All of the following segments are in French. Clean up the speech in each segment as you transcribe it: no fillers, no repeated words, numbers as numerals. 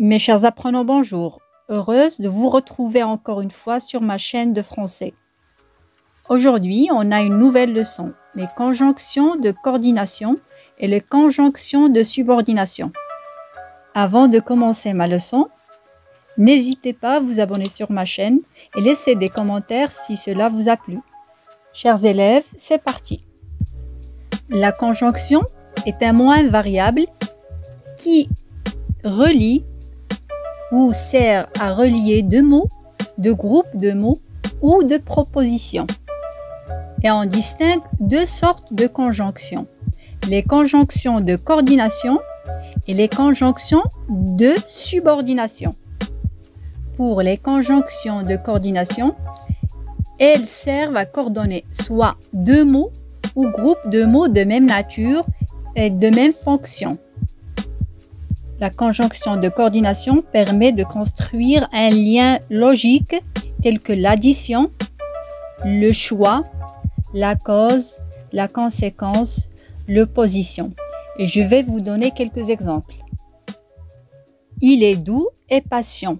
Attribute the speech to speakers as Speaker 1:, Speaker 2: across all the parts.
Speaker 1: Mes chers apprenants, bonjour. Heureuse de vous retrouver encore une fois sur ma chaîne de français. Aujourd'hui, on a une nouvelle leçon, les conjonctions de coordination et les conjonctions de subordination. Avant de commencer ma leçon, n'hésitez pas à vous abonner sur ma chaîne et laisser des commentaires si cela vous a plu. Chers élèves, c'est parti. La conjonction est un mot invariable qui relie ou sert à relier deux mots, deux groupes de mots ou de propositions. Et on distingue deux sortes de conjonctions, les conjonctions de coordination et les conjonctions de subordination. Pour les conjonctions de coordination, elles servent à coordonner soit deux mots ou groupes de mots de même nature et de même fonction. La conjonction de coordination permet de construire un lien logique tel que l'addition, le choix, la cause, la conséquence, l'opposition. Et je vais vous donner quelques exemples. Il est doux et patient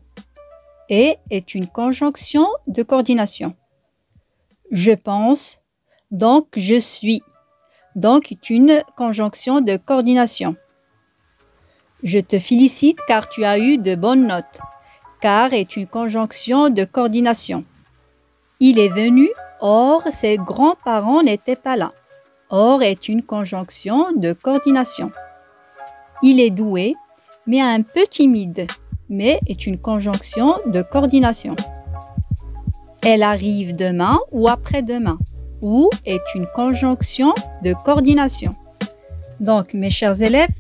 Speaker 1: et est une conjonction de coordination. Je pense, donc je suis, donc est une conjonction de coordination. Je te félicite car tu as eu de bonnes notes, car est une conjonction de coordination. Il est venu, or ses grands-parents n'étaient pas là. Or est une conjonction de coordination. Il est doué, mais un peu timide, mais est une conjonction de coordination. Elle arrive demain ou après-demain, ou est une conjonction de coordination. Donc, mes chers élèves,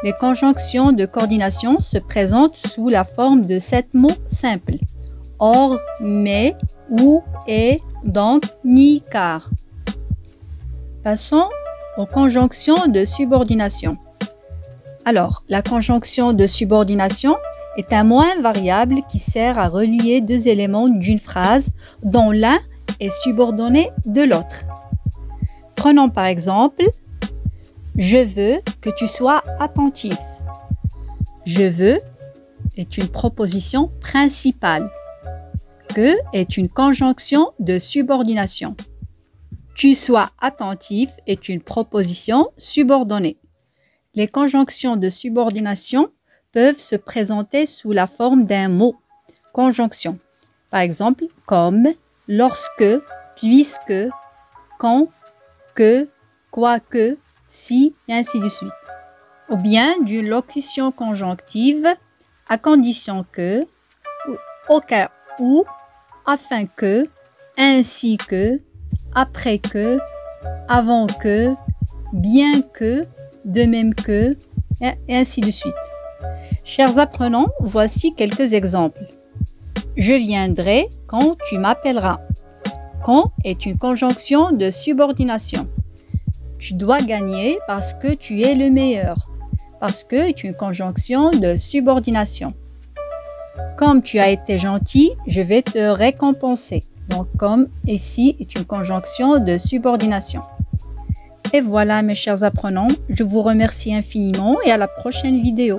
Speaker 1: les conjonctions de coordination se présentent sous la forme de 7 mots simples. Or, mais, ou, et, donc, ni, car. Passons aux conjonctions de subordination. Alors, la conjonction de subordination est un mot invariable qui sert à relier deux éléments d'une phrase dont l'un est subordonné de l'autre. Prenons par exemple « Je veux que tu sois attentif ». « Je veux » est une proposition principale. « Que » est une conjonction de subordination. « Tu sois attentif » est une proposition subordonnée. Les conjonctions de subordination peuvent se présenter sous la forme d'un mot, conjonction. Par exemple, comme, lorsque, puisque, quand, que, quoique, si, et ainsi de suite. Ou bien d'une locution conjonctive, à condition que, au cas où, afin que, ainsi que, après que, avant que, bien que, de même que, et ainsi de suite. Chers apprenants, voici quelques exemples. Je viendrai quand tu m'appelleras. Quand est une conjonction de subordination. Tu dois gagner parce que tu es le meilleur. Parce que est une conjonction de subordination. Comme tu as été gentil, je vais te récompenser. Donc, comme ici est une conjonction de subordination. Et voilà mes chers apprenants, je vous remercie infiniment et à la prochaine vidéo.